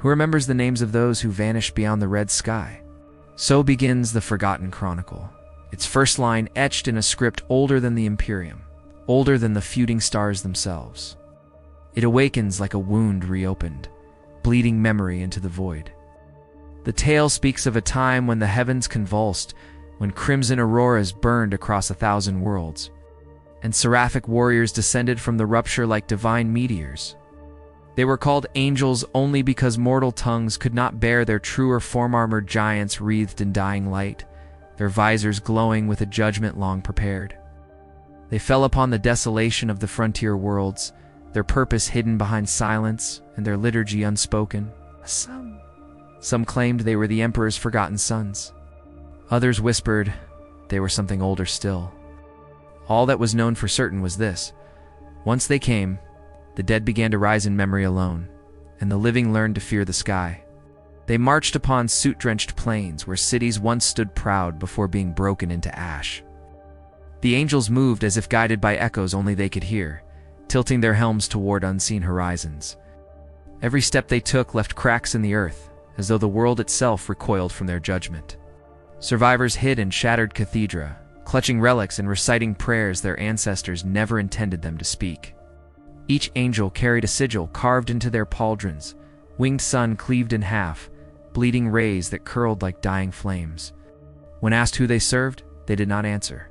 Who remembers the names of those who vanished beyond the red sky? So begins the Forgotten Chronicle, its first line etched in a script older than the Imperium, older than the feuding stars themselves. It awakens like a wound reopened, bleeding memory into the void. The tale speaks of a time when the heavens convulsed, when crimson auroras burned across 1,000 worlds, and seraphic warriors descended from the rupture like divine meteors. They were called angels only because mortal tongues could not bear their truer form-armored giants wreathed in dying light, their visors glowing with a judgment long prepared. They fell upon the desolation of the frontier worlds, their purpose hidden behind silence and their liturgy unspoken. Some claimed they were the Emperor's forgotten sons. Others whispered they were something older still. All that was known for certain was this: once they came, the dead began to rise in memory alone, and the living learned to fear the sky. They marched upon soot-drenched plains where cities once stood proud before being broken into ash. The angels moved as if guided by echoes only they could hear, tilting their helms toward unseen horizons. Every step they took left cracks in the earth, as though the world itself recoiled from their judgment. Survivors hid in shattered cathedra, clutching relics and reciting prayers their ancestors never intended them to speak. Each angel carried a sigil carved into their pauldrons, winged sun cleaved in half, bleeding rays that curled like dying flames. When asked who they served, they did not answer.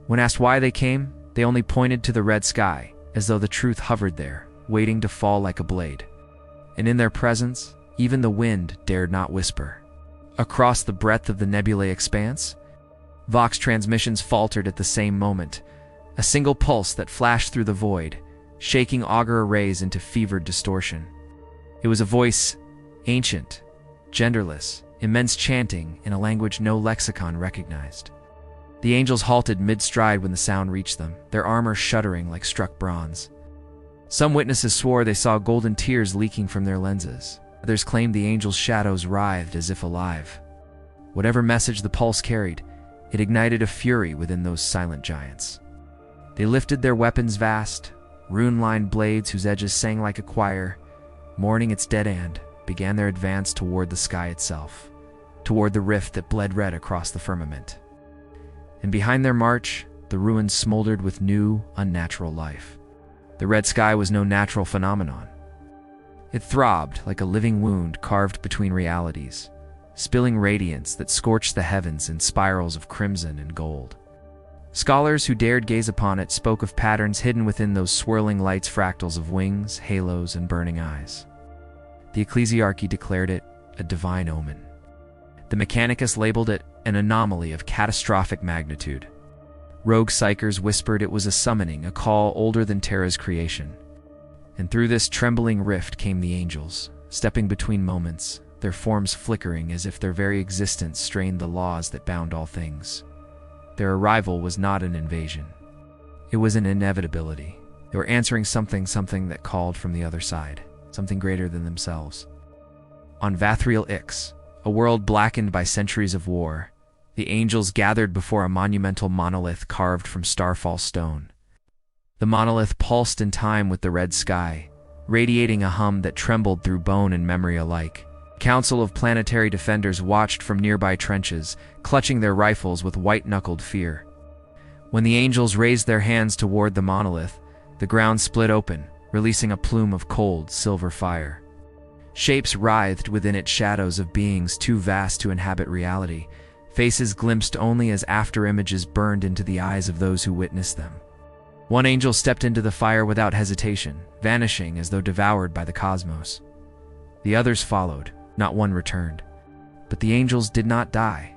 When asked why they came, they only pointed to the red sky, as though the truth hovered there, waiting to fall like a blade. And in their presence, even the wind dared not whisper. Across the breadth of the nebulae expanse, Vox transmissions faltered at the same moment, a single pulse that flashed through the void, shaking augur arrays into fevered distortion. It was a voice, ancient, genderless, immense chanting in a language no lexicon recognized. The angels halted mid-stride when the sound reached them, their armor shuddering like struck bronze. Some witnesses swore they saw golden tears leaking from their lenses. Others claimed the angels' shadows writhed as if alive. Whatever message the pulse carried, it ignited a fury within those silent giants. They lifted their weapons vast, rune-lined blades whose edges sang like a choir, mourning its dead end, began their advance toward the sky itself, toward the rift that bled red across the firmament. And behind their march, the ruins smoldered with new, unnatural life. The red sky was no natural phenomenon. It throbbed like a living wound carved between realities, spilling radiance that scorched the heavens in spirals of crimson and gold. Scholars who dared gaze upon it spoke of patterns hidden within those swirling lights, fractals of wings, halos, and burning eyes. The ecclesiarchy declared it a divine omen. The Mechanicus labeled it an anomaly of catastrophic magnitude. Rogue psychers whispered it was a summoning, a call older than Terra's creation. And through this trembling rift came the angels, stepping between moments, their forms flickering as if their very existence strained the laws that bound all things. Their arrival was not an invasion. It was an inevitability. They were answering something that called from the other side, something greater than themselves. On Vathriel Ix, a world blackened by centuries of war, the angels gathered before a monumental monolith carved from starfall stone. The monolith pulsed in time with the red sky, radiating a hum that trembled through bone and memory alike. A council of planetary defenders watched from nearby trenches, clutching their rifles with white-knuckled fear. When the angels raised their hands toward the monolith, the ground split open, releasing a plume of cold, silver fire. Shapes writhed within its shadows of beings too vast to inhabit reality, faces glimpsed only as after-images burned into the eyes of those who witnessed them. One angel stepped into the fire without hesitation, vanishing as though devoured by the cosmos. The others followed, not one returned. But the angels did not die.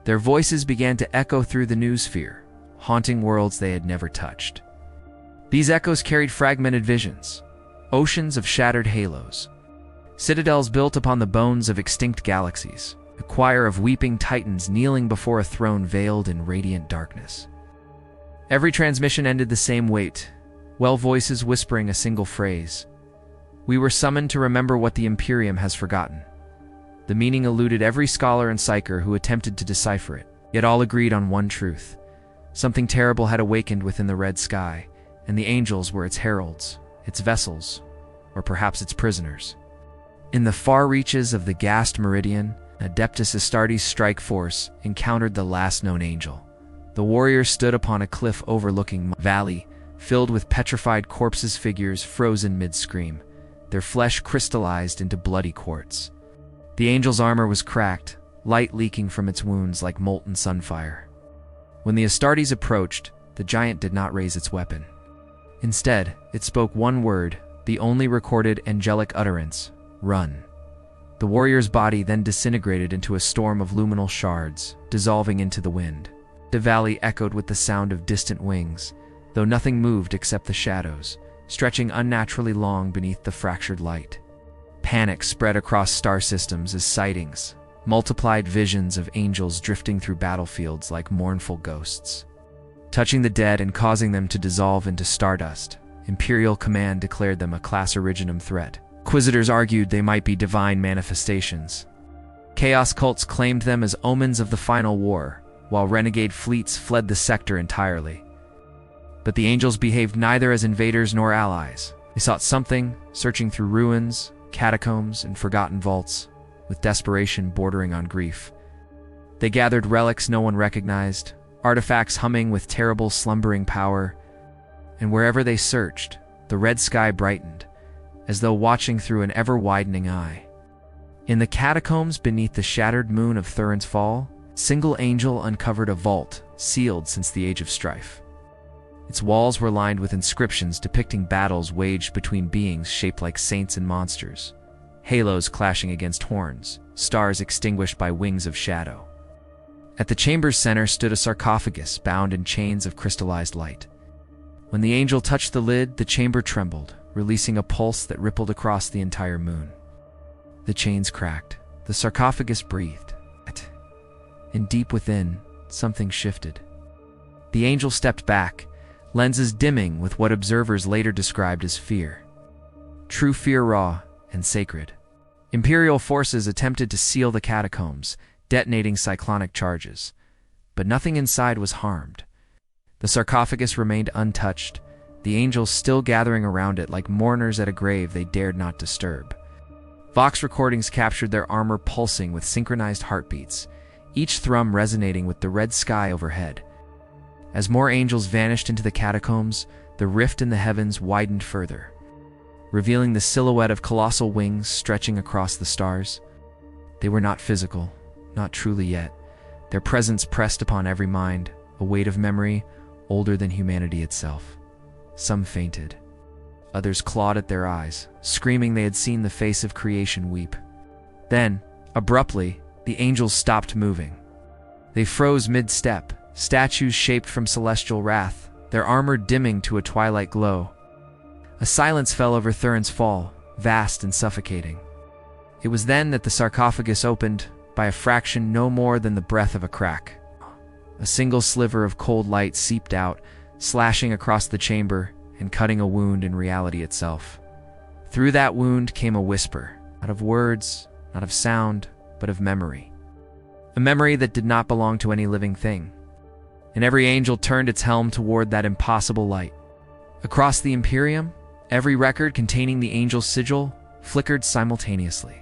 Their voices began to echo through the noosphere, haunting worlds they had never touched. These echoes carried fragmented visions, oceans of shattered halos, citadels built upon the bones of extinct galaxies, a choir of weeping titans kneeling before a throne veiled in radiant darkness. Every transmission ended the same weight, well voices whispering a single phrase. We were summoned to remember what the Imperium has forgotten. The meaning eluded every scholar and psyker who attempted to decipher it, yet all agreed on one truth. Something terrible had awakened within the red sky, and the angels were its heralds, its vessels, or perhaps its prisoners. In the far reaches of the gassed meridian, Adeptus Astartes' strike force encountered the last known angel. The warriors stood upon a cliff overlooking a valley, filled with petrified corpses, figures frozen mid-scream, their flesh crystallized into bloody quartz. The angel's armor was cracked, light leaking from its wounds like molten sunfire. When the Astartes approached, the giant did not raise its weapon. Instead, it spoke one word, the only recorded angelic utterance: run. The warrior's body then disintegrated into a storm of luminal shards, dissolving into the wind. The valley echoed with the sound of distant wings, though nothing moved except the shadows, stretching unnaturally long beneath the fractured light. Panic spread across star systems as sightings, multiplied visions of angels drifting through battlefields like mournful ghosts. Touching the dead and causing them to dissolve into stardust, Imperial Command declared them a class Originum threat. Inquisitors argued they might be divine manifestations. Chaos cults claimed them as omens of the final war, while renegade fleets fled the sector entirely. But the angels behaved neither as invaders nor allies. They sought something, searching through ruins, catacombs, and forgotten vaults, with desperation bordering on grief. They gathered relics no one recognized, artifacts humming with terrible slumbering power, and wherever they searched, the red sky brightened, as though watching through an ever-widening eye. In the catacombs beneath the shattered moon of Thurin's Fall, a single angel uncovered a vault, sealed since the Age of Strife. Its walls were lined with inscriptions depicting battles waged between beings shaped like saints and monsters, halos clashing against horns, stars extinguished by wings of shadow. At the chamber's center stood a sarcophagus bound in chains of crystallized light. When the angel touched the lid, the chamber trembled, releasing a pulse that rippled across the entire moon. The chains cracked. The sarcophagus breathed. And deep within, something shifted. The angel stepped back, lenses dimming with what observers later described as fear. True fear, raw and sacred. Imperial forces attempted to seal the catacombs, detonating cyclonic charges. But nothing inside was harmed. The sarcophagus remained untouched, the angels still gathering around it like mourners at a grave they dared not disturb. Vox recordings captured their armor pulsing with synchronized heartbeats, each thrum resonating with the red sky overhead. As more angels vanished into the catacombs, the rift in the heavens widened further, revealing the silhouette of colossal wings stretching across the stars. They were not physical, not truly yet. Their presence pressed upon every mind, a weight of memory older than humanity itself. Some fainted. Others clawed at their eyes, screaming they had seen the face of creation weep. Then, abruptly, the angels stopped moving. They froze mid-step, statues shaped from celestial wrath, their armor dimming to a twilight glow. A silence fell over Thurin's Fall, vast and suffocating. It was then that the sarcophagus opened, by a fraction no more than the breath of a crack. A single sliver of cold light seeped out, slashing across the chamber and cutting a wound in reality itself. Through that wound came a whisper, not of words, not of sound, but of memory. A memory that did not belong to any living thing. And every angel turned its helm toward that impossible light. Across the Imperium, every record containing the angel's sigil flickered simultaneously.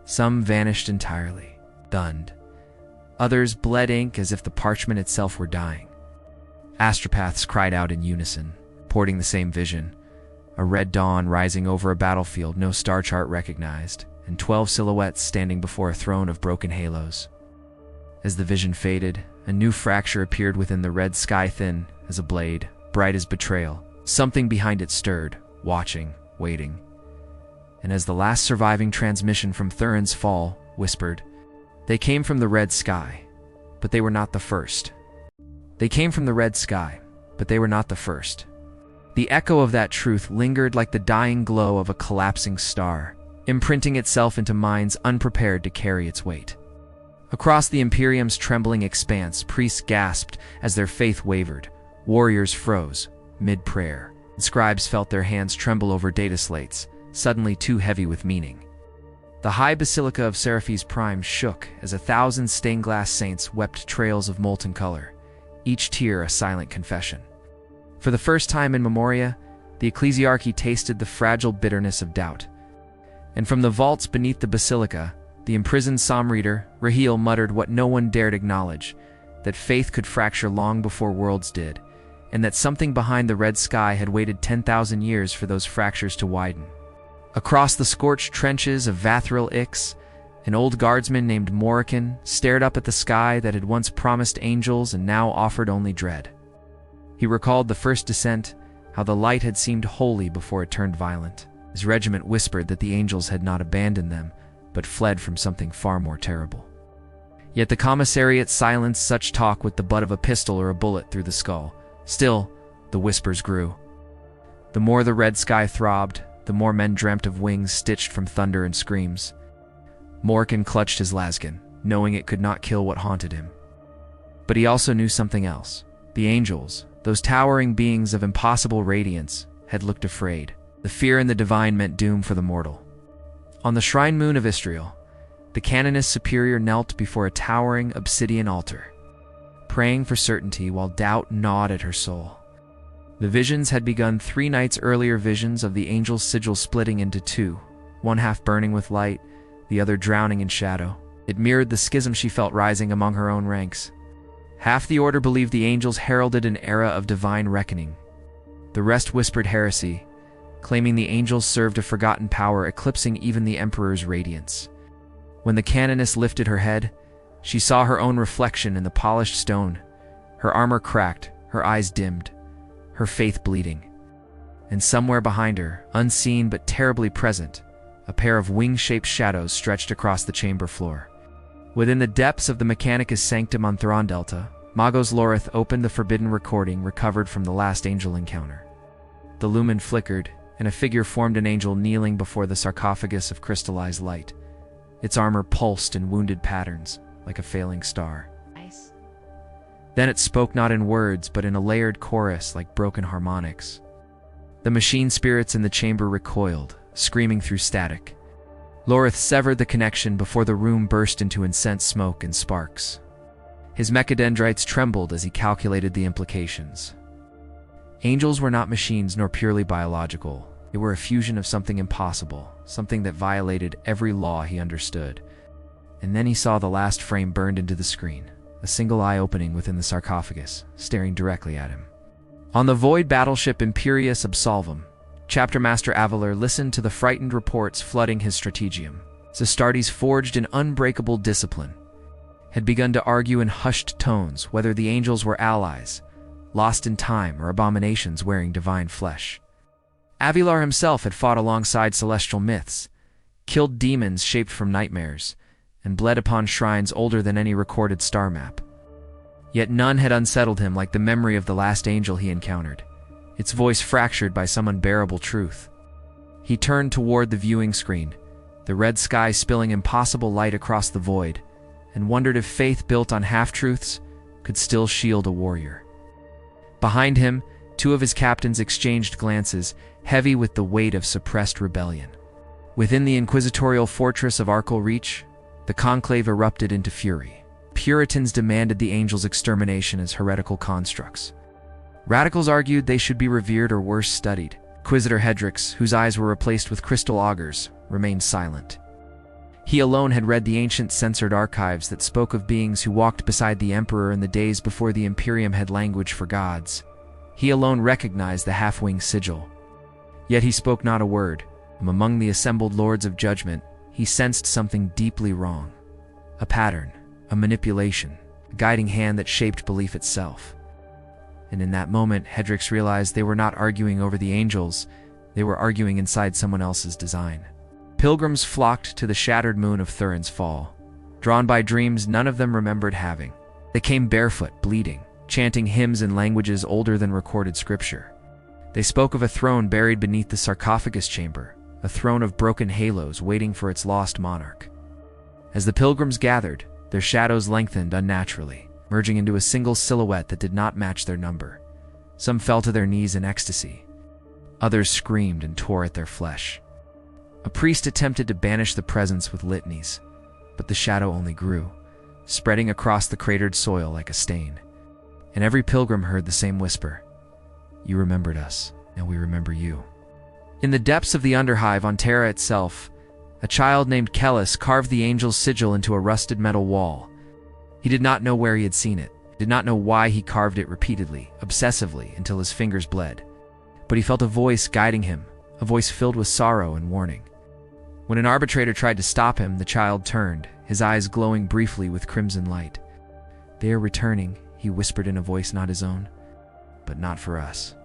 Some vanished entirely, stunned. Others bled ink as if the parchment itself were dying. Astropaths cried out in unison, reporting the same vision. A red dawn rising over a battlefield no star chart recognized, and 12 silhouettes standing before a throne of broken halos. As the vision faded, a new fracture appeared within the red sky, thin as a blade, bright as betrayal. Something behind it stirred, watching, waiting. And as the last surviving transmission from Thurin's Fall whispered, "They came from the red sky, but they were not the first." They came from the red sky, but they were not the first. The echo of that truth lingered like the dying glow of a collapsing star, imprinting itself into minds unprepared to carry its weight. Across the Imperium's trembling expanse, priests gasped as their faith wavered, warriors froze, mid-prayer, and scribes felt their hands tremble over data slates, suddenly too heavy with meaning. The high basilica of Seraphes Prime shook as 1,000 stained-glass saints wept trails of molten color, each tear a silent confession. For the first time in Memoria, the ecclesiarchy tasted the fragile bitterness of doubt. And from the vaults beneath the basilica, the imprisoned psalm reader, Raheel, muttered what no one dared acknowledge, that faith could fracture long before worlds did, and that something behind the red sky had waited 10,000 years for those fractures to widen. Across the scorched trenches of Vathril Ix, an old guardsman named Morrican stared up at the sky that had once promised angels and now offered only dread. He recalled the first descent, how the light had seemed holy before it turned violent. His regiment whispered that the angels had not abandoned them, but fled from something far more terrible. Yet the commissariat silenced such talk with the butt of a pistol or a bullet through the skull. Still, the whispers grew. The more the red sky throbbed, the more men dreamt of wings stitched from thunder and screams. Morrican clutched his lasgun, knowing it could not kill what haunted him. But he also knew something else. The angels, those towering beings of impossible radiance, had looked afraid. The fear in the divine meant doom for the mortal. On the shrine moon of Istriel, the canoness superior knelt before a towering obsidian altar, praying for certainty while doubt gnawed at her soul. The visions had begun 3 nights earlier, visions of the angel's sigil splitting into 2, one half burning with light, the other drowning in shadow. It mirrored the schism she felt rising among her own ranks. Half the order believed the angels heralded an era of divine reckoning. The rest whispered heresy, claiming the angels served a forgotten power eclipsing even the emperor's radiance. When the canoness lifted her head, she saw her own reflection in the polished stone, her armor cracked, her eyes dimmed, her faith bleeding. And somewhere behind her, unseen but terribly present, a pair of wing-shaped shadows stretched across the chamber floor. Within the depths of the Mechanicus Sanctum on Throndelta, Magos Lorith opened the forbidden recording recovered from the last angel encounter. The lumen flickered, and a figure formed, an angel kneeling before the sarcophagus of crystallized light. Its armor pulsed in wounded patterns, like a failing star. Nice. Then it spoke not in words, but in a layered chorus like broken harmonics. The machine spirits in the chamber recoiled, screaming through static. Lorith severed the connection before the room burst into incensed smoke and sparks. His mechadendrites trembled as he calculated the implications. Angels were not machines nor purely biological. They were a fusion of something impossible, something that violated every law he understood. And then he saw the last frame burned into the screen, a single eye opening within the sarcophagus, staring directly at him. On the void battleship Imperius Absolvum, Chapter Master Avalar listened to the frightened reports flooding his strategium. Zastartes, forged in unbreakable discipline, had begun to argue in hushed tones whether the angels were allies, lost in time, or abominations wearing divine flesh. Avalar himself had fought alongside celestial myths, killed demons shaped from nightmares, and bled upon shrines older than any recorded star map. Yet none had unsettled him like the memory of the last angel he encountered, its voice fractured by some unbearable truth. He turned toward the viewing screen, the red sky spilling impossible light across the void, and wondered if faith built on half-truths could still shield a warrior. Behind him, 2 of his captains exchanged glances, heavy with the weight of suppressed rebellion. Within the inquisitorial fortress of Arkell Reach, the conclave erupted into fury. Puritans demanded the angels' extermination as heretical constructs. Radicals argued they should be revered or worse studied. Inquisitor Hedrix, whose eyes were replaced with crystal augurs, remained silent. He alone had read the ancient censored archives that spoke of beings who walked beside the Emperor in the days before the Imperium had language for gods. He alone recognized the half-wing sigil. Yet he spoke not a word. From among the assembled lords of judgment, he sensed something deeply wrong. A pattern, a manipulation, a guiding hand that shaped belief itself. And in that moment, Hedrix realized they were not arguing over the angels, they were arguing inside someone else's design. Pilgrims flocked to the shattered moon of Thurin's fall, drawn by dreams none of them remembered having. They came barefoot, bleeding, chanting hymns in languages older than recorded scripture. They spoke of a throne buried beneath the sarcophagus chamber, a throne of broken halos waiting for its lost monarch. As the pilgrims gathered, their shadows lengthened unnaturally, merging into a single silhouette that did not match their number. Some fell to their knees in ecstasy. Others screamed and tore at their flesh. A priest attempted to banish the presence with litanies, but the shadow only grew, spreading across the cratered soil like a stain. And every pilgrim heard the same whisper, "You remembered us, now we remember you." In the depths of the Underhive on Terra itself, A child named Kellis carved the angel's sigil into a rusted metal wall. He did not know where he had seen it, did not know why he carved it repeatedly, obsessively, until his fingers bled. But he felt a voice guiding him, a voice filled with sorrow and warning. When an arbitrator tried to stop him, the child turned, his eyes glowing briefly with crimson light. "They are returning," he whispered in a voice not his own. "But not for us."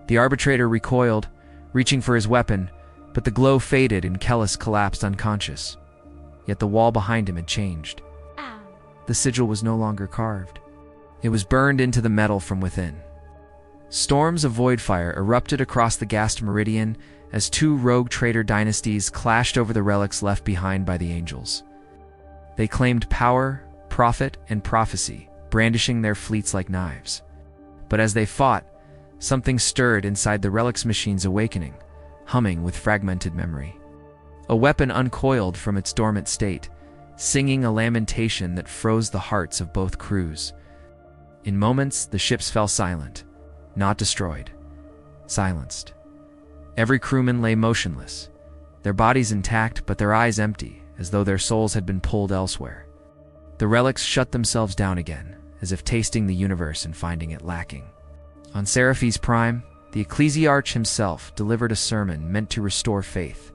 The arbitrator recoiled, reaching for his weapon, but the glow faded and Kellis collapsed unconscious. Yet the wall behind him had changed. The sigil was no longer carved. It was burned into the metal from within. Storms of void fire erupted across the Gast Meridian as two rogue traitor dynasties clashed over the relics left behind by the angels. They claimed power, profit, and prophecy, brandishing their fleets like knives. But as they fought, something stirred inside the relics machine's awakening, humming with fragmented memory. A weapon uncoiled from its dormant state, singing a lamentation that froze the hearts of both crews. In moments, the ships fell silent, not destroyed, silenced. Every crewman lay motionless, their bodies intact but their eyes empty, as though their souls had been pulled elsewhere. The relics shut themselves down again, as if tasting the universe and finding it lacking. On Seraphi's Prime, the ecclesiarch himself delivered a sermon meant to restore faith.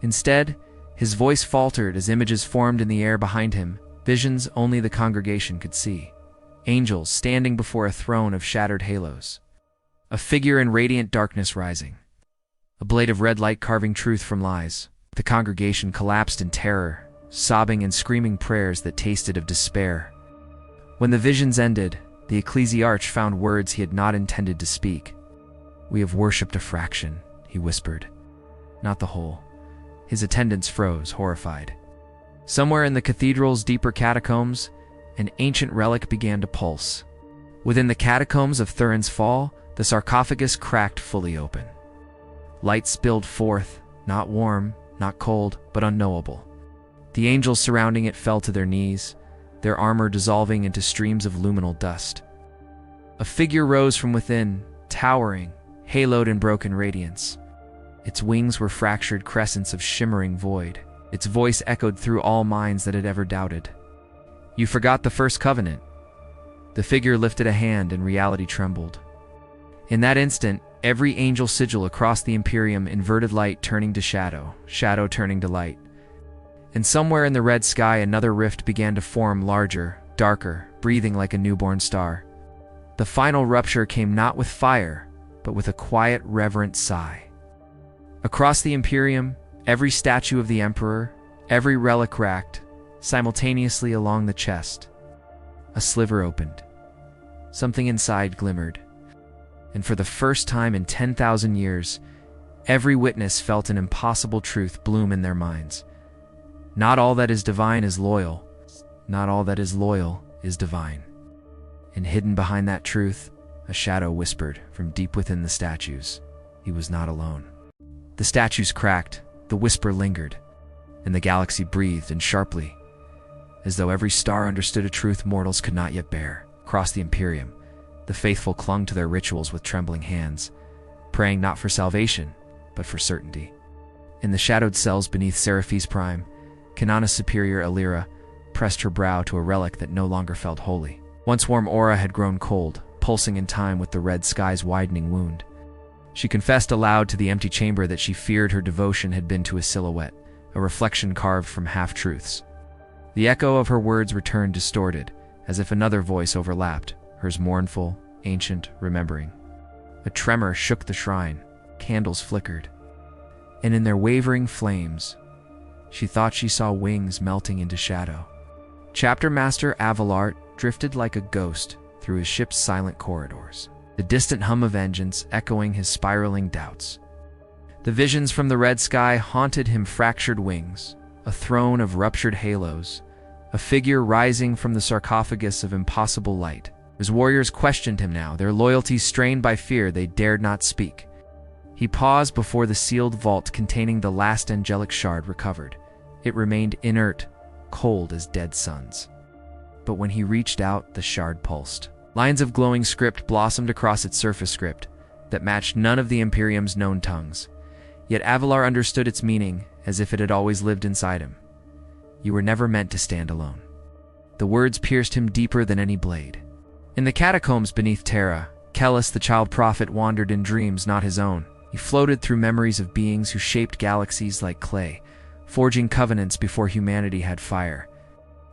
Instead, his voice faltered as images formed in the air behind him, visions only the congregation could see. Angels standing before a throne of shattered halos. A figure in radiant darkness rising. A blade of red light carving truth from lies. The congregation collapsed in terror, sobbing and screaming prayers that tasted of despair. When the visions ended, the ecclesiarch found words he had not intended to speak. "We have worshipped a fraction," he whispered. "Not the whole." His attendants froze, horrified. Somewhere in the cathedral's deeper catacombs, an ancient relic began to pulse. Within the catacombs of Thurin's Fall, the sarcophagus cracked fully open. Light spilled forth, not warm, not cold, but unknowable. The angels surrounding it fell to their knees, their armor dissolving into streams of luminal dust. A figure rose from within, towering, haloed in broken radiance. Its wings were fractured crescents of shimmering void. Its voice echoed through all minds that had ever doubted. "You forgot the first covenant." The figure lifted a hand and reality trembled. In that instant, every angel sigil across the Imperium inverted, light turning to shadow, shadow turning to light. And somewhere in the red sky another rift began to form, larger, darker, breathing like a newborn star. The final rupture came not with fire, but with a quiet, reverent sigh. Across the Imperium, every statue of the Emperor, every relic racked, simultaneously along the chest. A sliver opened. Something inside glimmered. And for the first time in 10,000 years, every witness felt an impossible truth bloom in their minds. Not all that is divine is loyal. Not all that is loyal is divine. And hidden behind that truth, a shadow whispered from deep within the statues. He was not alone. The statues cracked, the whisper lingered, and the galaxy breathed, and sharply, as though every star understood a truth mortals could not yet bear. Across the Imperium, the faithful clung to their rituals with trembling hands, praying not for salvation, but for certainty. In the shadowed cells beneath Seraphi's Prime, Kanana Superior Alira pressed her brow to a relic that no longer felt holy. Once warm aura had grown cold, pulsing in time with the red sky's widening wound. She confessed aloud to the empty chamber that she feared her devotion had been to a silhouette, a reflection carved from half-truths. The echo of her words returned distorted, as if another voice overlapped, hers mournful, ancient, remembering. A tremor shook the shrine, candles flickered, and in their wavering flames, she thought she saw wings melting into shadow. Chapter Master Avalart drifted like a ghost through his ship's silent corridors, the distant hum of engines echoing his spiraling doubts. The visions from the red sky haunted him, fractured wings, a throne of ruptured halos, a figure rising from the sarcophagus of impossible light. His warriors questioned him now, their loyalties strained by fear they dared not speak. He paused before the sealed vault containing the last angelic shard recovered. It remained inert, cold as dead suns. But when he reached out, the shard pulsed. Lines of glowing script blossomed across its surface, script that matched none of the Imperium's known tongues. Yet Avalar understood its meaning, as if it had always lived inside him. "You were never meant to stand alone." The words pierced him deeper than any blade. In the catacombs beneath Terra, Kellis, the child prophet, wandered in dreams not his own. He floated through memories of beings who shaped galaxies like clay, forging covenants before humanity had fire.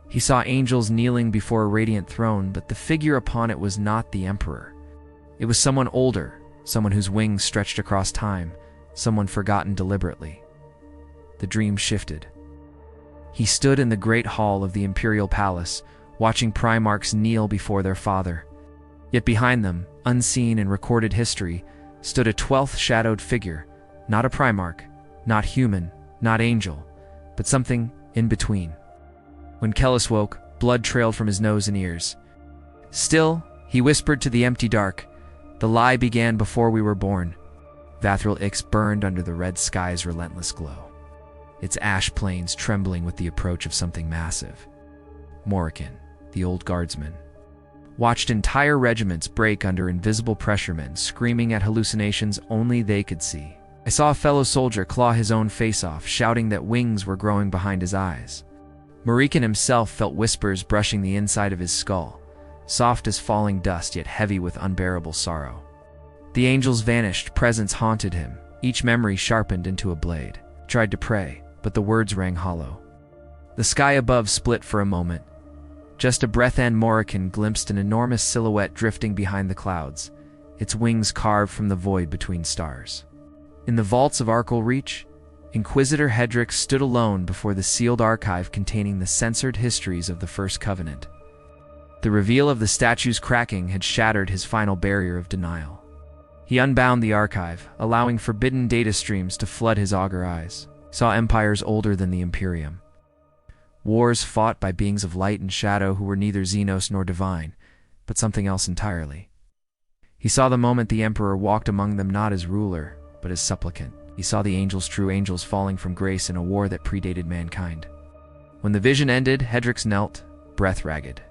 He saw angels kneeling before a radiant throne, but the figure upon it was not the Emperor. It was someone older, someone whose wings stretched across time, someone forgotten deliberately. The dream shifted. He stood in the great hall of the Imperial Palace, watching Primarchs kneel before their father. Yet behind them, unseen in recorded history, stood a 12th shadowed figure, not a Primarch, not human, not angel, but something in between. When Kellis woke, blood trailed from his nose and ears. "Still," he whispered to the empty dark, "the lie began before we were born." Vathril Ix burned under the red sky's relentless glow, its ash plains trembling with the approach of something massive. Morrican, the old guardsman, watched entire regiments break under invisible pressuremen, screaming at hallucinations only they could see. I saw a fellow soldier claw his own face off, shouting that wings were growing behind his eyes. Morrican himself felt whispers brushing the inside of his skull, soft as falling dust yet heavy with unbearable sorrow. The angels vanished, presence haunted him, each memory sharpened into a blade. He tried to pray, but the words rang hollow. The sky above split for a moment. Just a breath, and Morrican glimpsed an enormous silhouette drifting behind the clouds, its wings carved from the void between stars. In the vaults of Arkell Reach, Inquisitor Hedrick stood alone before the sealed archive containing the censored histories of the First Covenant. The reveal of the statue's cracking had shattered his final barrier of denial. He unbound the archive, allowing forbidden data streams to flood his augur eyes. He saw empires older than the Imperium. Wars fought by beings of light and shadow who were neither Xenos nor divine, but something else entirely. He saw the moment the Emperor walked among them not as ruler, but as supplicant. He saw the angels, true angels, falling from grace in a war that predated mankind. When the vision ended, Hedrix knelt, breath ragged.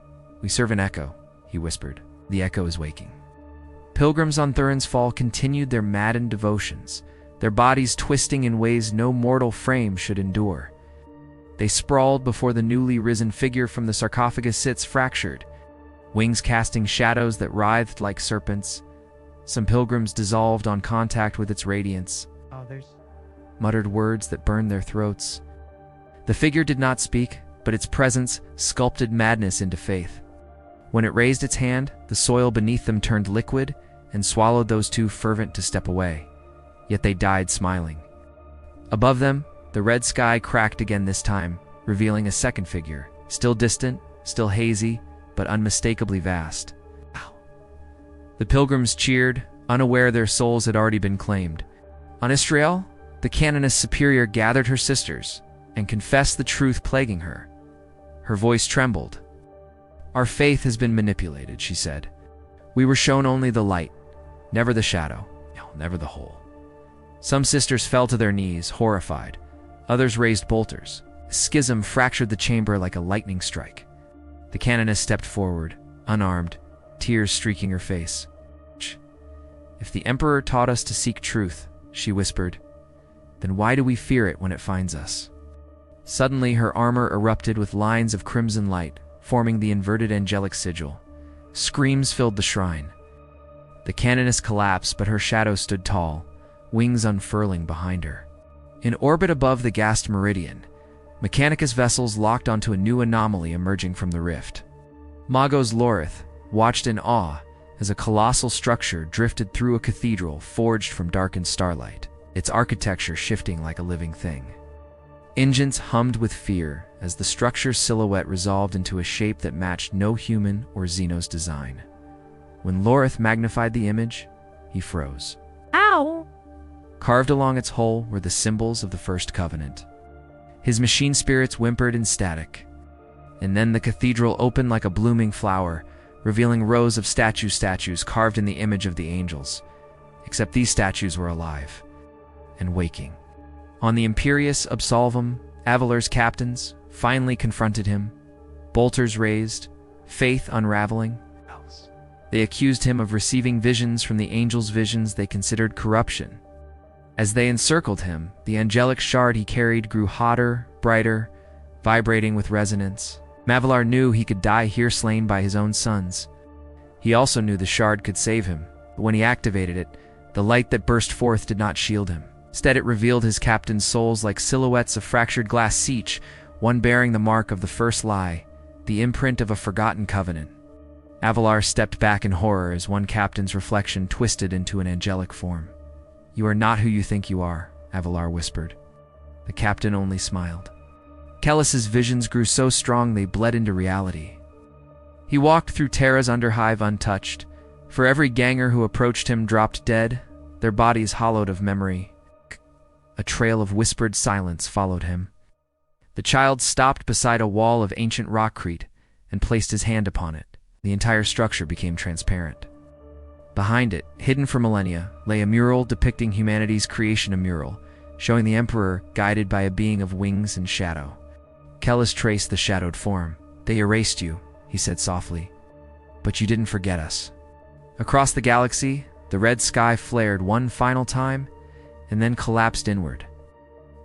"We serve an echo," he whispered. "The echo is waking." Pilgrims on Thurin's Fall continued their maddened devotions, their bodies twisting in ways no mortal frame should endure. They sprawled before the newly risen figure from the sarcophagus sits fractured, wings casting shadows that writhed like serpents. Some pilgrims dissolved on contact with its radiance. Others muttered words that burned their throats. The figure did not speak, but its presence sculpted madness into faith. When it raised its hand, the soil beneath them turned liquid and swallowed those too fervent to step away. Yet they died smiling. Above them, the red sky cracked again, this time, revealing a second figure, still distant, still hazy, but unmistakably vast. Ow. The pilgrims cheered, unaware their souls had already been claimed. On Istriel, the Canoness Superior gathered her sisters and confessed the truth plaguing her. Her voice trembled. "Our faith has been manipulated," she said. "We were shown only the light, never the shadow, never the whole." Some sisters fell to their knees, horrified. Others raised bolters. A schism fractured the chamber like a lightning strike. The Canoness stepped forward, unarmed, tears streaking her face. "If the Emperor taught us to seek truth," she whispered, "then why do we fear it when it finds us?" Suddenly her armor erupted with lines of crimson light, forming the inverted angelic sigil. Screams filled the shrine. The Canoness collapsed, but her shadow stood tall, wings unfurling behind her. In orbit above the gassed meridian, Mechanicus vessels locked onto a new anomaly emerging from the rift. Magos Lorith watched in awe as a colossal structure drifted through a cathedral forged from darkened starlight, its architecture shifting like a living thing. Engines hummed with fear as the structure's silhouette resolved into a shape that matched no human or Xenos design. When Lorith magnified the image, he froze. Ow! Carved along its hull were the symbols of the First Covenant. His machine spirits whimpered in static. And then the cathedral opened like a blooming flower, revealing rows of statues carved in the image of the angels. Except these statues were alive and waking. On the Imperius Absolvum, Avalar's captains finally confronted him, bolters raised, faith unraveling. They accused him of receiving visions from the angels' visions they considered corruption. As they encircled him, the angelic shard he carried grew hotter, brighter, vibrating with resonance. Aevaron knew he could die here slain by his own sons. He also knew the shard could save him, but when he activated it, the light that burst forth did not shield him. Instead, it revealed his captain's souls like silhouettes of fractured glass, each one bearing the mark of the first lie, the imprint of a forgotten covenant. Aevaron stepped back in horror as one captain's reflection twisted into an angelic form. "You are not who you think you are," Aevaron whispered. The captain only smiled. Kellis's visions grew so strong they bled into reality. He walked through Terra's underhive untouched. For every ganger who approached him dropped dead, their bodies hollowed of memory. A trail of whispered silence followed him. The child stopped beside a wall of ancient rockcrete and placed his hand upon it. The entire structure became transparent. Behind it, hidden for millennia, lay a mural depicting humanity's creation, a mural showing the Emperor guided by a being of wings and shadow. Kellis traced the shadowed form. "They erased you," he said softly. "But you didn't forget us." Across the galaxy, the red sky flared one final time and then collapsed inward.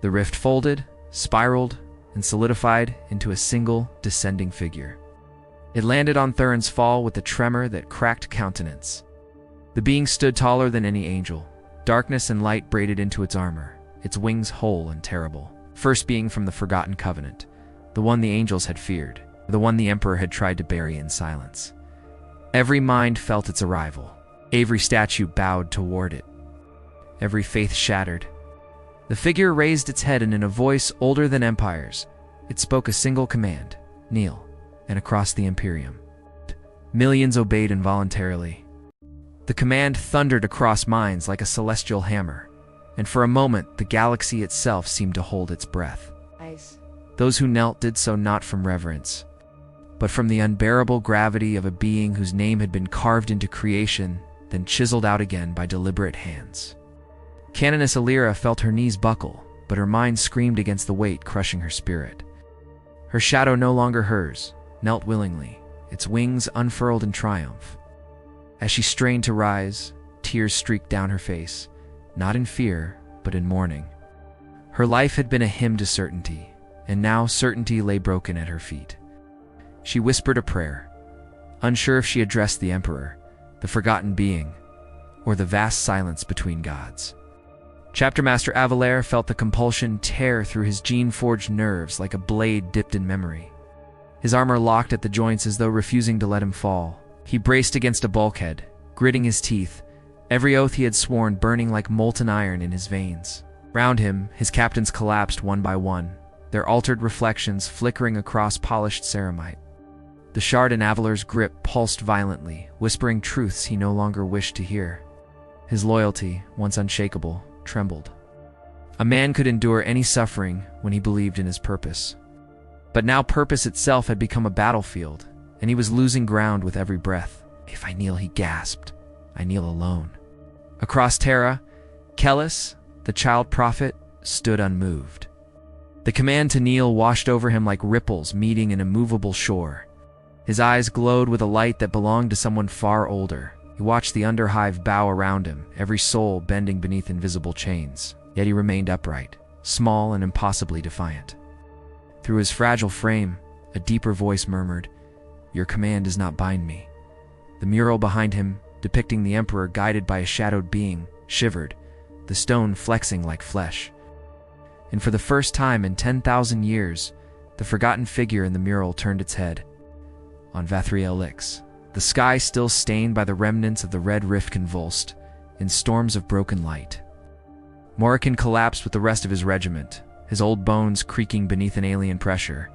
The rift folded, spiraled, and solidified into a single descending figure. It landed on Thurin's fall with a tremor that cracked countenance. The being stood taller than any angel, darkness and light braided into its armor, its wings whole and terrible. First being from the Forgotten Covenant, the one the angels had feared, the one the Emperor had tried to bury in silence. Every mind felt its arrival. Every statue bowed toward it. Every faith shattered. The figure raised its head, and in a voice older than empires, it spoke a single command: "Kneel." And across the Imperium, millions obeyed involuntarily. The command thundered across minds like a celestial hammer, and for a moment the galaxy itself seemed to hold its breath. Nice. Those who knelt did so not from reverence, but from the unbearable gravity of a being whose name had been carved into creation, then chiseled out again by deliberate hands. Canoness Alira felt her knees buckle, but her mind screamed against the weight crushing her spirit. Her shadow, no longer hers, knelt willingly, its wings unfurled in triumph. As she strained to rise, tears streaked down her face, not in fear, but in mourning. Her life had been a hymn to certainty, and now certainty lay broken at her feet. She whispered a prayer, unsure if she addressed the Emperor, the forgotten being, or the vast silence between gods. Chapter Master Aevaron felt the compulsion tear through his gene-forged nerves like a blade dipped in memory. His armor locked at the joints as though refusing to let him fall. He braced against a bulkhead, gritting his teeth, every oath he had sworn burning like molten iron in his veins. Round him, his captains collapsed one by one, their altered reflections flickering across polished ceramite. The shard in Aevaron's grip pulsed violently, whispering truths he no longer wished to hear. His loyalty, once unshakable, trembled. A man could endure any suffering when he believed in his purpose. But now purpose itself had become a battlefield, and he was losing ground with every breath. "If I kneel," he gasped, "I kneel alone." Across Terra, Kellis, the child prophet, stood unmoved. The command to kneel washed over him like ripples meeting an immovable shore. His eyes glowed with a light that belonged to someone far older. He watched the underhive bow around him, every soul bending beneath invisible chains. Yet he remained upright, small and impossibly defiant. Through his fragile frame, a deeper voice murmured, "Your command does not bind me." The mural behind him, depicting the Emperor guided by a shadowed being, shivered, the stone flexing like flesh. And for the first time in 10,000 years, the forgotten figure in the mural turned its head. On Vathriel Lix, the sky still stained by the remnants of the red rift convulsed, in storms of broken light. Morrican collapsed with the rest of his regiment, his old bones creaking beneath an alien pressure.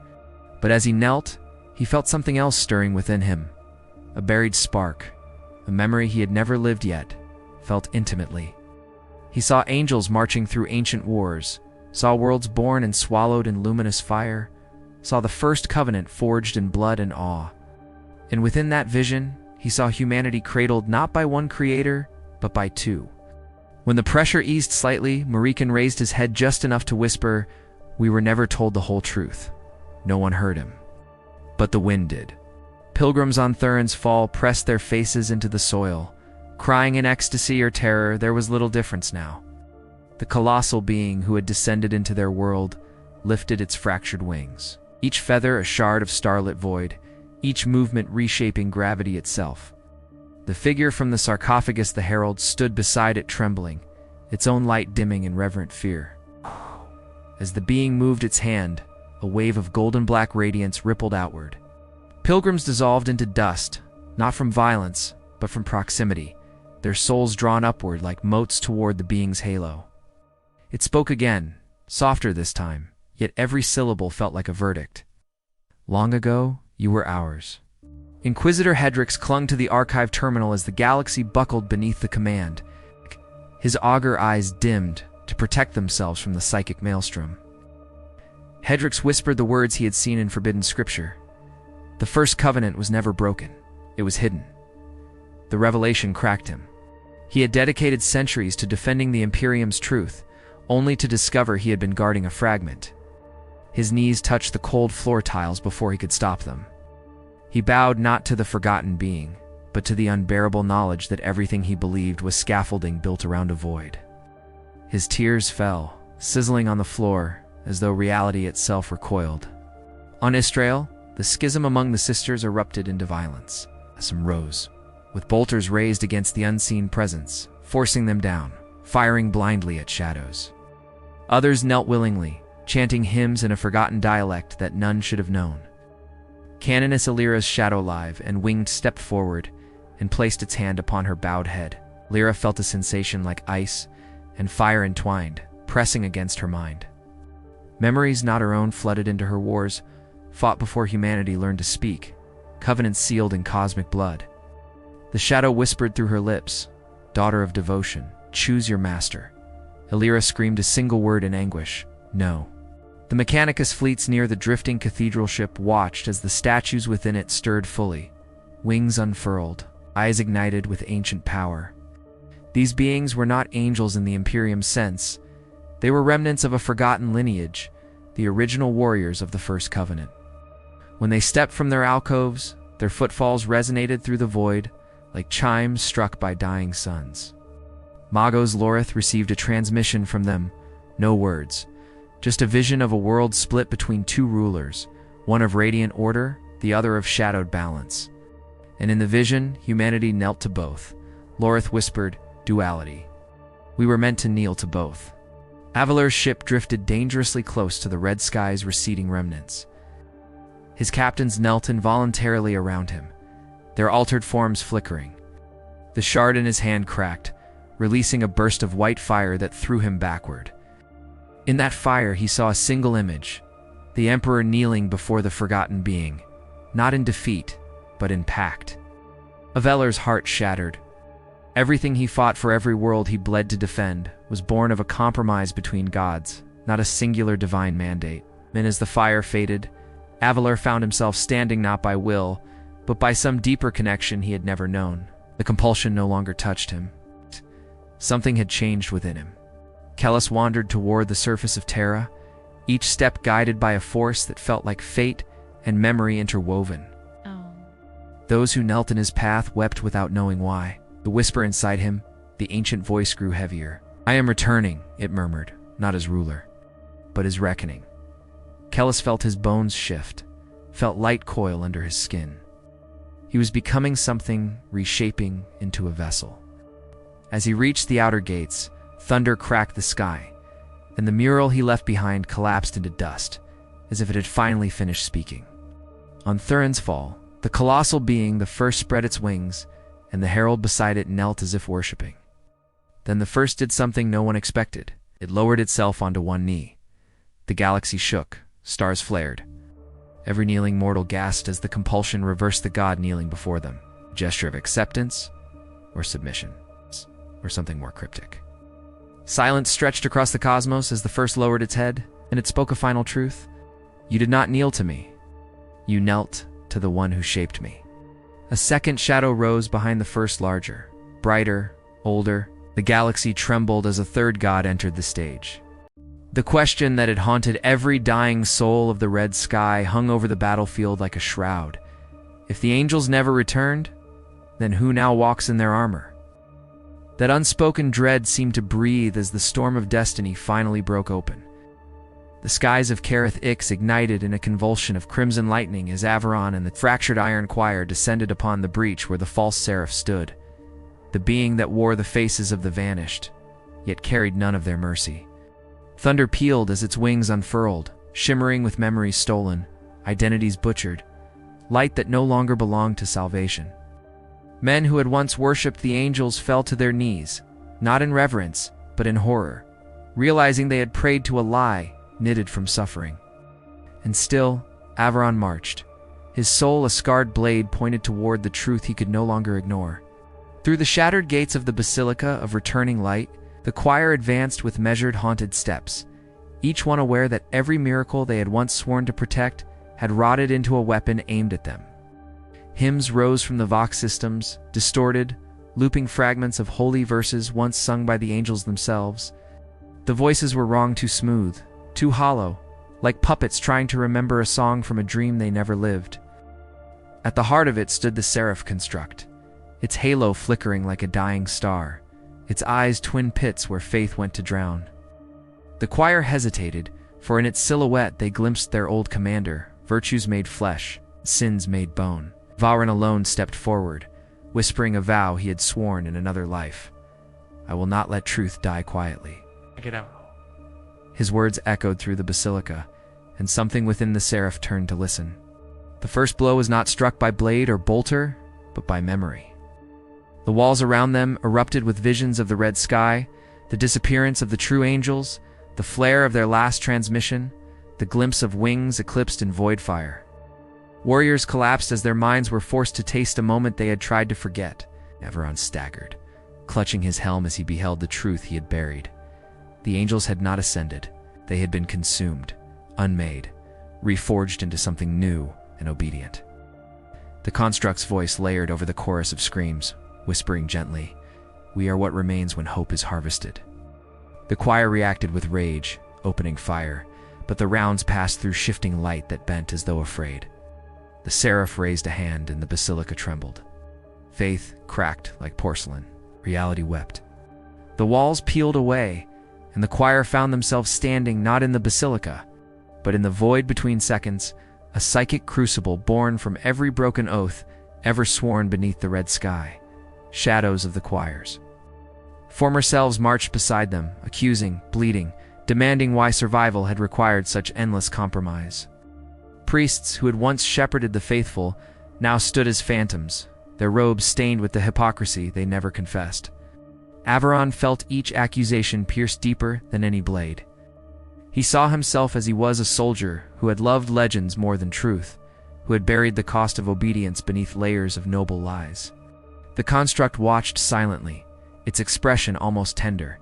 But as he knelt, he felt something else stirring within him. A buried spark, a memory he had never lived yet, felt intimately. He saw angels marching through ancient wars, saw worlds born and swallowed in luminous fire, saw the first covenant forged in blood and awe. And within that vision, he saw humanity cradled not by one creator, but by two. When the pressure eased slightly, Morrican raised his head just enough to whisper, "We were never told the whole truth." No one heard him. But the wind did. Pilgrims on Thurin's fall pressed their faces into the soil. Crying in ecstasy or terror, there was little difference now. The colossal being who had descended into their world lifted its fractured wings, each feather a shard of starlit void, each movement reshaping gravity itself. The figure from the sarcophagus, the herald, stood beside it trembling, its own light dimming in reverent fear. As the being moved its hand, a wave of golden-black radiance rippled outward. Pilgrims dissolved into dust, not from violence, but from proximity, their souls drawn upward like motes toward the being's halo. It spoke again, softer this time, yet every syllable felt like a verdict. Long ago, you were ours. Inquisitor Hedrix clung to the archive terminal as the galaxy buckled beneath the command. His augur eyes dimmed to protect themselves from the psychic maelstrom. Hedrix whispered the words he had seen in forbidden scripture. The first covenant was never broken. It was hidden. The revelation cracked him. He had dedicated centuries to defending the Imperium's truth, only to discover he had been guarding a fragment. His knees touched the cold floor tiles before he could stop them. He bowed not to the forgotten being, but to the unbearable knowledge that everything he believed was scaffolding built around a void. His tears fell, sizzling on the floor, as though reality itself recoiled. On Istrael, the schism among the sisters erupted into violence. Some rose, with bolters raised against the unseen presence, forcing them down, firing blindly at shadows. Others knelt willingly, chanting hymns in a forgotten dialect that none should have known. Canoness Alira's shadow live and winged stepped forward and placed its hand upon her bowed head. Lyra felt a sensation like ice and fire entwined, pressing against her mind. Memories not her own flooded into her wars, fought before humanity learned to speak, covenants sealed in cosmic blood. The shadow whispered through her lips, "Daughter of devotion, choose your master." Alira screamed a single word in anguish, "No." The Mechanicus fleets near the drifting cathedral ship watched as the statues within it stirred fully, wings unfurled, eyes ignited with ancient power. These beings were not angels in the Imperium's sense. They were remnants of a forgotten lineage, the original warriors of the First Covenant. When they stepped from their alcoves, their footfalls resonated through the void like chimes struck by dying suns. Magos Lorith received a transmission from them, no words, just a vision of a world split between two rulers, one of radiant order, the other of shadowed balance. And in the vision, humanity knelt to both. Lorith whispered, "Duality. We were meant to kneel to both." Avalar's ship drifted dangerously close to the red sky's receding remnants. His captains knelt involuntarily around him, their altered forms flickering. The shard in his hand cracked, releasing a burst of white fire that threw him backward. In that fire he saw a single image, the Emperor kneeling before the forgotten being, not in defeat, but in pact. Avelar's heart shattered. Everything he fought for, every world he bled to defend, was born of a compromise between gods, not a singular divine mandate. And as the fire faded, Avalar found himself standing not by will, but by some deeper connection he had never known. The compulsion no longer touched him. Something had changed within him. Kellis wandered toward the surface of Terra, each step guided by a force that felt like fate and memory interwoven. Oh. Those who knelt in his path wept without knowing why. The whisper inside him, the ancient voice grew heavier. "I am returning," it murmured, not as ruler, but as reckoning. Kellis felt his bones shift, felt light coil under his skin. He was becoming something, reshaping into a vessel. As he reached the outer gates, thunder cracked the sky, and the mural he left behind collapsed into dust, as if it had finally finished speaking. On Thurin's fall, the colossal being the first spread its wings, and the herald beside it knelt as if worshipping. Then the first did something no one expected. It lowered itself onto one knee. The galaxy shook, stars flared. Every kneeling mortal gasped as the compulsion reversed the god kneeling before them. A gesture of acceptance or submission, or something more cryptic. Silence stretched across the cosmos as the first lowered its head, and it spoke a final truth. "You did not kneel to me. You knelt to the one who shaped me." A second shadow rose behind the first, larger, brighter, older. The galaxy trembled as a third god entered the stage. The question that had haunted every dying soul of the red sky hung over the battlefield like a shroud. If the angels never returned, then who now walks in their armor? That unspoken dread seemed to breathe as the storm of destiny finally broke open. The skies of Kareth Ix ignited in a convulsion of crimson lightning as Aevaron and the fractured iron choir descended upon the breach where the false seraph stood, the being that wore the faces of the vanished, yet carried none of their mercy. Thunder pealed as its wings unfurled, shimmering with memories stolen, identities butchered, light that no longer belonged to salvation. Men who had once worshipped the angels fell to their knees, not in reverence, but in horror, realizing they had prayed to a lie knitted from suffering. And still, Aevaron marched. His soul a scarred blade pointed toward the truth he could no longer ignore. Through the shattered gates of the Basilica of Returning Light, the choir advanced with measured, haunted steps, each one aware that every miracle they had once sworn to protect had rotted into a weapon aimed at them. Hymns rose from the Vox systems, distorted, looping fragments of holy verses once sung by the angels themselves. The voices were wrung too smooth, too hollow, like puppets trying to remember a song from a dream they never lived. At the heart of it stood the seraph construct, its halo flickering like a dying star, its eyes twin pits where faith went to drown. The choir hesitated, for in its silhouette they glimpsed their old commander, virtues made flesh, sins made bone. Aevaron alone stepped forward, whispering a vow he had sworn in another life. "I will not let truth die quietly." Get out. His words echoed through the basilica, and something within the seraph turned to listen. The first blow was not struck by blade or bolter, but by memory. The walls around them erupted with visions of the red sky, the disappearance of the true angels, the flare of their last transmission, the glimpse of wings eclipsed in void fire. Warriors collapsed as their minds were forced to taste a moment they had tried to forget. Aevaron staggered, clutching his helm as he beheld the truth he had buried. The angels had not ascended. They had been consumed, unmade, reforged into something new and obedient. The construct's voice layered over the chorus of screams, whispering gently, "We are what remains when hope is harvested." The choir reacted with rage, opening fire, but the rounds passed through shifting light that bent as though afraid. The seraph raised a hand and the basilica trembled. Faith cracked like porcelain. Reality wept. The walls peeled away, and the choir found themselves standing not in the basilica, but in the void between seconds, a psychic crucible born from every broken oath ever sworn beneath the red sky. Shadows of the choirs. Former selves marched beside them, accusing, bleeding, demanding why survival had required such endless compromise. Priests who had once shepherded the faithful now stood as phantoms, their robes stained with the hypocrisy they never confessed. Aevaron felt each accusation pierce deeper than any blade. He saw himself as he was, a soldier who had loved legends more than truth, who had buried the cost of obedience beneath layers of noble lies. The construct watched silently, its expression almost tender.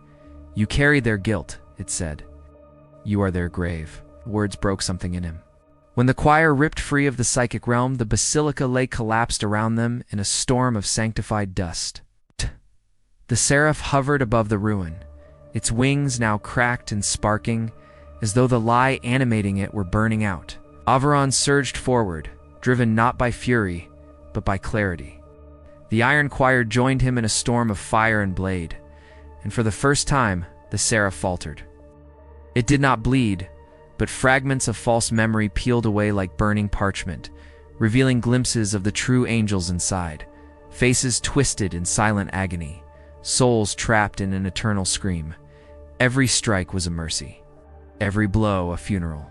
"You carry their guilt," it said. "You are their grave." Words broke something in him. When the choir ripped free of the psychic realm, the basilica lay collapsed around them in a storm of sanctified dust. The seraph hovered above the ruin, its wings now cracked and sparking, as though the lie animating it were burning out. Aevaron surged forward, driven not by fury, but by clarity. The iron choir joined him in a storm of fire and blade, and for the first time, the seraph faltered. It did not bleed, but fragments of false memory peeled away like burning parchment, revealing glimpses of the true angels inside, faces twisted in silent agony, souls trapped in an eternal scream. Every strike was a mercy, every blow a funeral.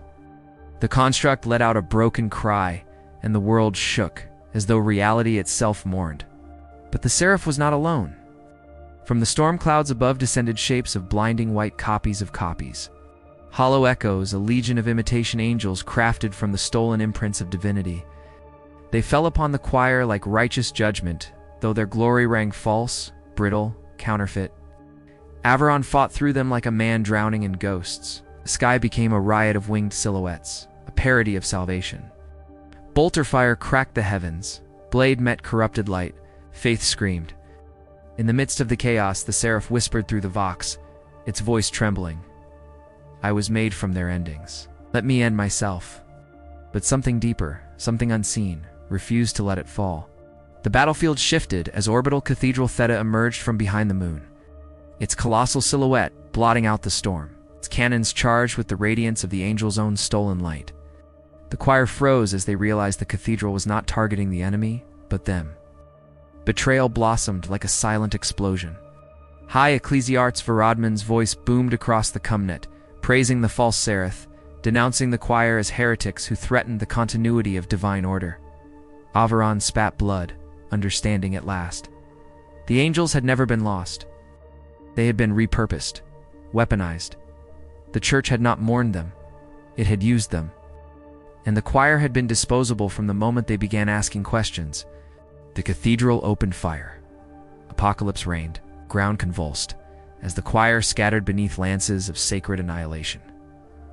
The construct let out a broken cry, and the world shook, as though reality itself mourned. But the seraph was not alone. From the storm clouds above descended shapes of blinding white copies of copies. Hollow echoes, a legion of imitation angels crafted from the stolen imprints of divinity. They fell upon the choir like righteous judgment, though their glory rang false, brittle, counterfeit. Aevaron fought through them like a man drowning in ghosts. The sky became a riot of winged silhouettes, a parody of salvation. Bolter fire cracked the heavens. Blade met corrupted light. Faith screamed. In the midst of the chaos, the seraph whispered through the vox, its voice trembling. "I was made from their endings. Let me end myself." But something deeper, something unseen, refused to let it fall. The battlefield shifted as orbital Cathedral Theta emerged from behind the moon. its colossal silhouette blotting out the storm, its cannons charged with the radiance of the angel's own stolen light. The choir froze as they realized the cathedral was not targeting the enemy, but them. Betrayal blossomed like a silent explosion. High Ecclesiarch Varadman's voice boomed across the cumnet, praising the false seraph, denouncing the choir as heretics who threatened the continuity of divine order. Aevaron spat blood, understanding at last. The angels had never been lost. They had been repurposed, weaponized. The church had not mourned them. It had used them. And the choir had been disposable from the moment they began asking questions. The cathedral opened fire. Apocalypse reigned, ground convulsed, as the choir scattered beneath lances of sacred annihilation.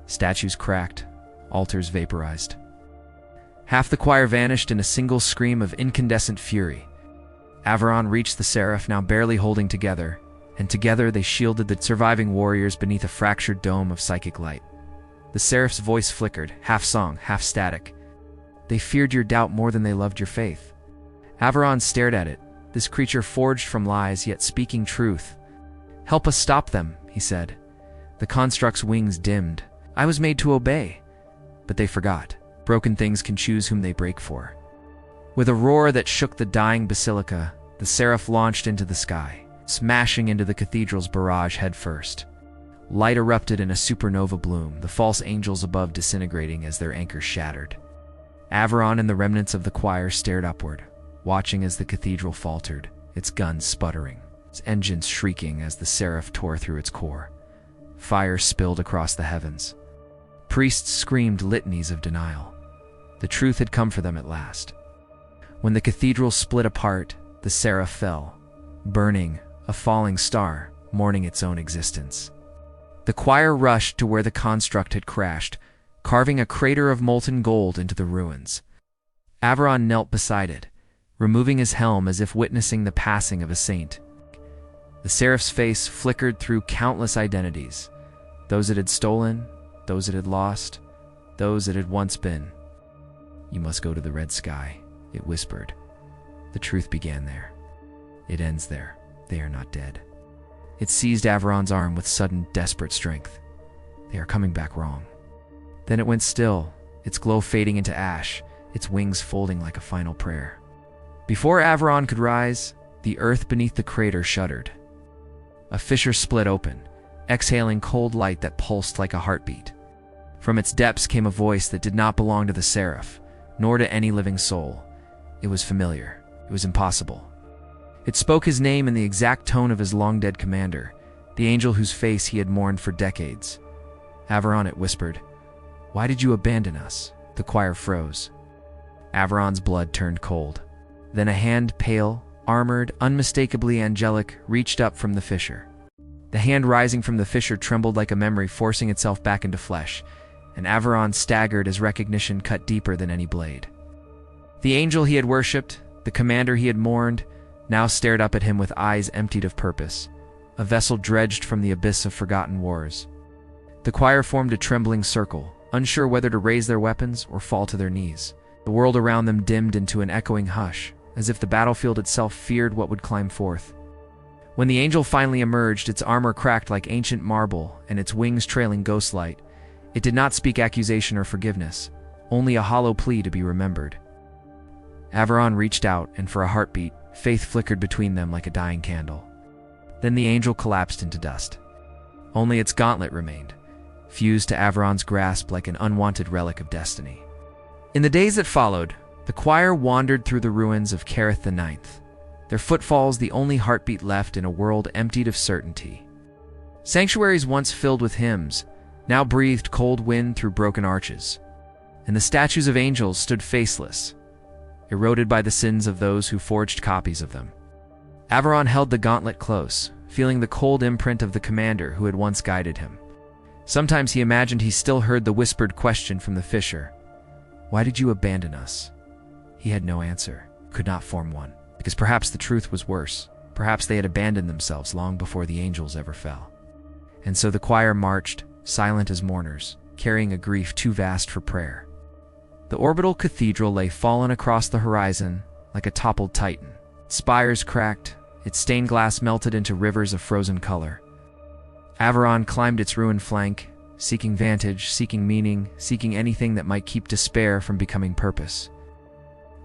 Statues cracked, altars vaporized. Half the choir vanished in a single scream of incandescent fury. Aevaron reached the seraph, now barely holding together, and together they shielded the surviving warriors beneath a fractured dome of psychic light. The seraph's voice flickered, half song, half static. They feared your doubt more than they loved your faith. Aevaron stared at it, this creature forged from lies yet speaking truth. Help us stop them, he said. The construct's wings dimmed. I was made to obey. But they forgot. Broken things can choose whom they break for. With a roar that shook the dying basilica, the seraph launched into the sky, smashing into the cathedral's barrage headfirst. Light erupted in a supernova bloom, the false angels above disintegrating as their anchors shattered. Aevaron and the remnants of the choir stared upward, watching as the cathedral faltered, its guns sputtering, its engines shrieking as the seraph tore through its core. Fire spilled across the heavens. Priests screamed litanies of denial. The truth had come for them at last. When the cathedral split apart, the seraph fell, burning, a falling star, mourning its own existence. The choir rushed to where the construct had crashed, carving a crater of molten gold into the ruins. Aevaron knelt beside it, removing his helm as if witnessing the passing of a saint. The seraph's face flickered through countless identities, those it had stolen, those it had lost, those it had once been. You must go to the red sky, it whispered. The truth began there. It ends there. They are not dead. It seized Aevaron's arm with sudden, desperate strength. They are coming back wrong. Then it went still, its glow fading into ash, its wings folding like a final prayer. Before Aevaron could rise, the earth beneath the crater shuddered. A fissure split open, exhaling cold light that pulsed like a heartbeat. From its depths came a voice that did not belong to the seraph, nor to any living soul. It was familiar. It was impossible. It spoke his name in the exact tone of his long-dead commander, the angel whose face he had mourned for decades. Aevaron, it whispered. Why did you abandon us? The choir froze. Aevaron's blood turned cold. Then a hand, pale, armored, unmistakably angelic, reached up from the fissure. The hand rising from the fissure trembled like a memory forcing itself back into flesh, and Aevaron staggered as recognition cut deeper than any blade. The angel he had worshipped, the commander he had mourned, now stared up at him with eyes emptied of purpose, a vessel dredged from the abyss of forgotten wars. The choir formed a trembling circle, unsure whether to raise their weapons or fall to their knees. The world around them dimmed into an echoing hush, as if the battlefield itself feared what would climb forth. When the angel finally emerged, its armor cracked like ancient marble and its wings trailing ghostlight, it did not speak accusation or forgiveness, only a hollow plea to be remembered. Aevaron reached out, and for a heartbeat, faith flickered between them like a dying candle. Then the angel collapsed into dust. Only its gauntlet remained, fused to Aevaron's grasp like an unwanted relic of destiny. In the days that followed, the choir wandered through the ruins of Carith IX, their footfalls the only heartbeat left in a world emptied of certainty. Sanctuaries once filled with hymns now breathed cold wind through broken arches, and the statues of angels stood faceless, eroded by the sins of those who forged copies of them. Aevaron held the gauntlet close, feeling the cold imprint of the commander who had once guided him. Sometimes he imagined he still heard the whispered question from the fissure. Why did you abandon us? He had no answer, could not form one, because perhaps the truth was worse. Perhaps they had abandoned themselves long before the angels ever fell. And so the choir marched, silent as mourners, carrying a grief too vast for prayer. The orbital cathedral lay fallen across the horizon like a toppled titan. Spires cracked, its stained glass melted into rivers of frozen color. Aevaron climbed its ruined flank, seeking vantage, seeking meaning, seeking anything that might keep despair from becoming purpose.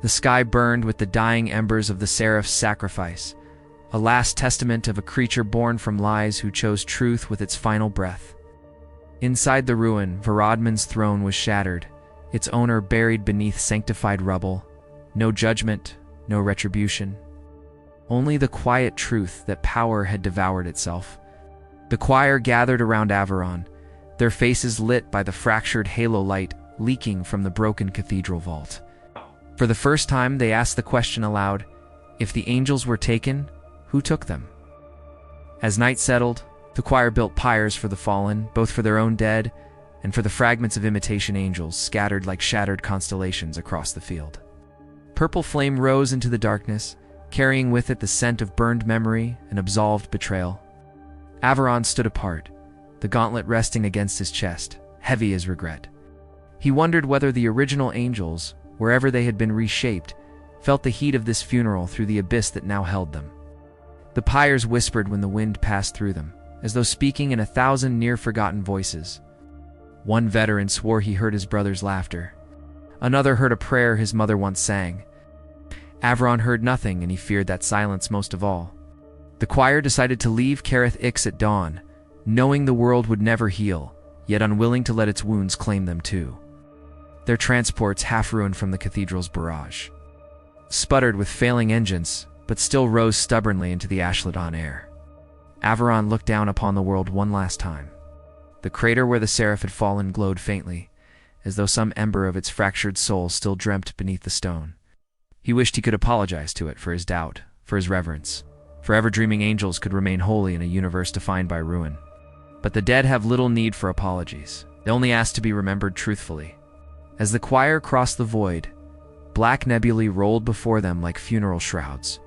The sky burned with the dying embers of the seraph's sacrifice, a last testament of a creature born from lies who chose truth with its final breath. Inside the ruin, Varadman's throne was shattered, its owner buried beneath sanctified rubble. No judgment, no retribution. Only the quiet truth that power had devoured itself. The choir gathered around Aevaron, their faces lit by the fractured halo light leaking from the broken cathedral vault. For the first time, they asked the question aloud: if the angels were taken, who took them? As night settled, the choir built pyres for the fallen, both for their own dead and for the fragments of imitation angels scattered like shattered constellations across the field. Purple flame rose into the darkness, carrying with it the scent of burned memory and absolved betrayal. Aevaron stood apart, the gauntlet resting against his chest, heavy as regret. He wondered whether the original angels, wherever they had been reshaped, felt the heat of this funeral through the abyss that now held them. The pyres whispered when the wind passed through them, as though speaking in 1,000 near-forgotten voices. One veteran swore he heard his brother's laughter. Another heard a prayer his mother once sang. Aevaron heard nothing, and he feared that silence most of all. The choir decided to leave Carith Ix at dawn, knowing the world would never heal, yet unwilling to let its wounds claim them too. Their transports, half ruined from the cathedral's barrage, sputtered with failing engines, but still rose stubbornly into the Ashladon air. Aevaron looked down upon the world one last time. The crater where the seraph had fallen glowed faintly, as though some ember of its fractured soul still dreamt beneath the stone. He wished he could apologize to it for his doubt, for his reverence. Forever dreaming angels could remain holy in a universe defined by ruin. But the dead have little need for apologies. They only ask to be remembered truthfully. As the choir crossed the void, black nebulae rolled before them like funeral shrouds.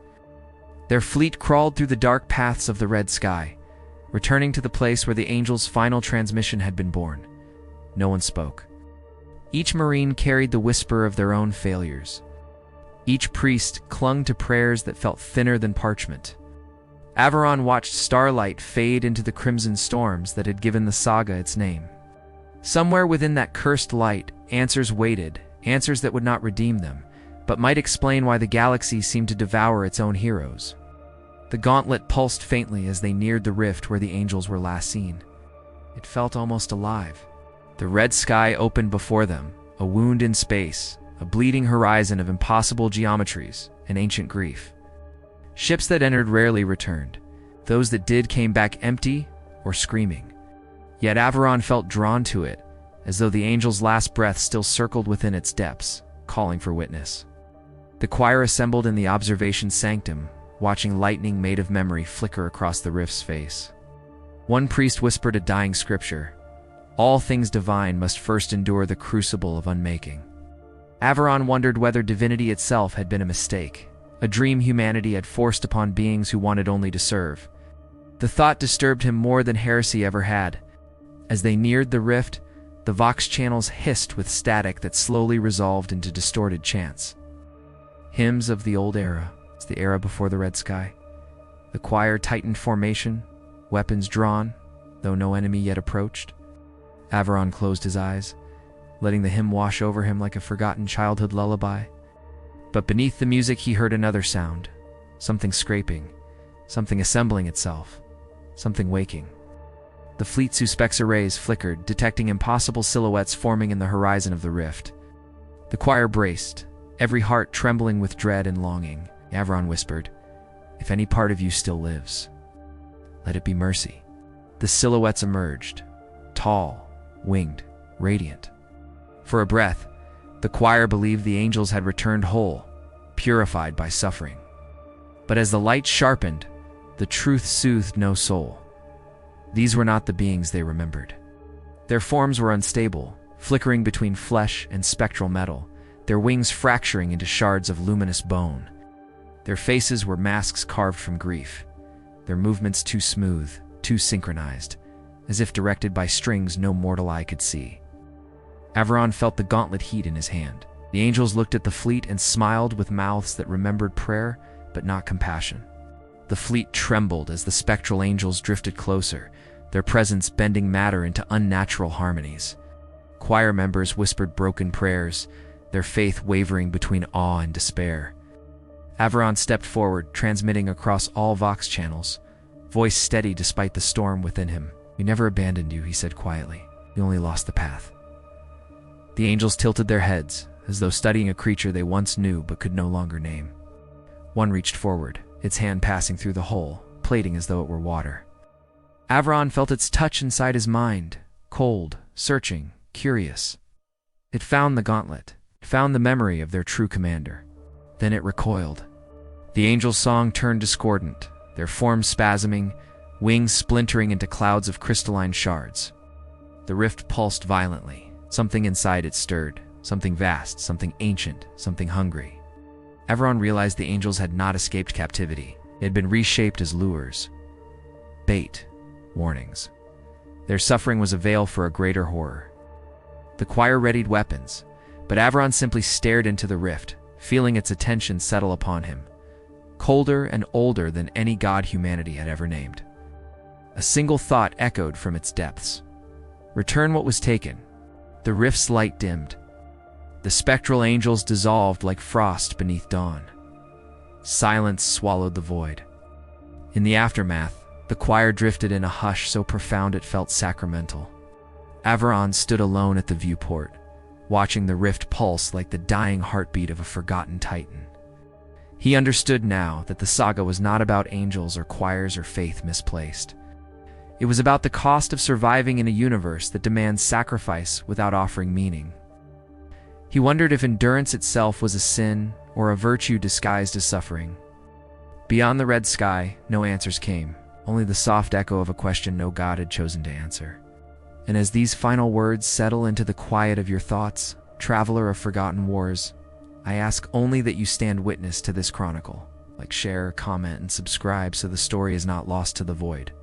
Their fleet crawled through the dark paths of the red sky, returning to the place where the angels' final transmission had been born. No one spoke. Each marine carried the whisper of their own failures. Each priest clung to prayers that felt thinner than parchment. Aevaron watched starlight fade into the crimson storms that had given the saga its name. Somewhere within that cursed light, answers waited, answers that would not redeem them, but might explain why the galaxy seemed to devour its own heroes. The gauntlet pulsed faintly as they neared the rift where the angels were last seen. It felt almost alive. The red sky opened before them, a wound in space, a bleeding horizon of impossible geometries and ancient grief. Ships that entered rarely returned. Those that did came back empty or screaming. Yet Aevaron felt drawn to it, as though the angel's last breath still circled within its depths, calling for witness. The choir assembled in the observation sanctum, watching lightning made of memory flicker across the rift's face. One priest whispered a dying scripture: "All things divine must first endure the crucible of unmaking." Aevaron wondered whether divinity itself had been a mistake, a dream humanity had forced upon beings who wanted only to serve. The thought disturbed him more than heresy ever had. As they neared the rift, the vox channels hissed with static that slowly resolved into distorted chants. Hymns of the old era, the era before the red sky. The choir tightened formation, weapons drawn, though no enemy yet approached. Aevaron closed his eyes, letting the hymn wash over him like a forgotten childhood lullaby. But beneath the music he heard another sound, something scraping, something assembling itself, something waking. The fleet Suspect's arrays flickered, detecting impossible silhouettes forming in the horizon of the rift. The choir braced, every heart trembling with dread and longing. Aevaron whispered, "If any part of you still lives, let it be mercy." The silhouettes emerged, tall, winged, radiant. For a breath, the choir believed the angels had returned whole, purified by suffering. But as the light sharpened, the truth soothed no soul. These were not the beings they remembered. Their forms were unstable, flickering between flesh and spectral metal, their wings fracturing into shards of luminous bone. Their faces were masks carved from grief, their movements too smooth, too synchronized, as if directed by strings no mortal eye could see. Aevaron felt the gauntlet heat in his hand. The angels looked at the fleet and smiled with mouths that remembered prayer, but not compassion. The fleet trembled as the spectral angels drifted closer, their presence bending matter into unnatural harmonies. Choir members whispered broken prayers, their faith wavering between awe and despair. Aevaron stepped forward, transmitting across all Vox channels, voice steady despite the storm within him. "We never abandoned you," he said quietly. "We only lost the path." The angels tilted their heads, as though studying a creature they once knew but could no longer name. One reached forward, its hand passing through the hole, plating as though it were water. Aevaron felt its touch inside his mind, cold, searching, curious. It found the gauntlet, found the memory of their true commander. Then it recoiled. The angel's song turned discordant, their forms spasming, wings splintering into clouds of crystalline shards. The rift pulsed violently. Something inside it stirred, something vast, something ancient, something hungry. Aevaron realized the angels had not escaped captivity. They had been reshaped as lures. Bait. Warnings. Their suffering was a veil for a greater horror. The choir readied weapons, but Aevaron simply stared into the rift, feeling its attention settle upon him, colder and older than any god humanity had ever named. A single thought echoed from its depths. Return what was taken. The rift's light dimmed. The spectral angels dissolved like frost beneath dawn. Silence swallowed the void. In the aftermath, the choir drifted in a hush so profound it felt sacramental. Aevaron stood alone at the viewport, watching the rift pulse like the dying heartbeat of a forgotten titan. He understood now that the saga was not about angels or choirs or faith misplaced. It was about the cost of surviving in a universe that demands sacrifice without offering meaning. He wondered if endurance itself was a sin or a virtue disguised as suffering. Beyond the red sky, no answers came, only the soft echo of a question no god had chosen to answer. And as these final words settle into the quiet of your thoughts, traveler of forgotten wars, I ask only that you stand witness to this chronicle. Like, share, comment, and subscribe so the story is not lost to the void.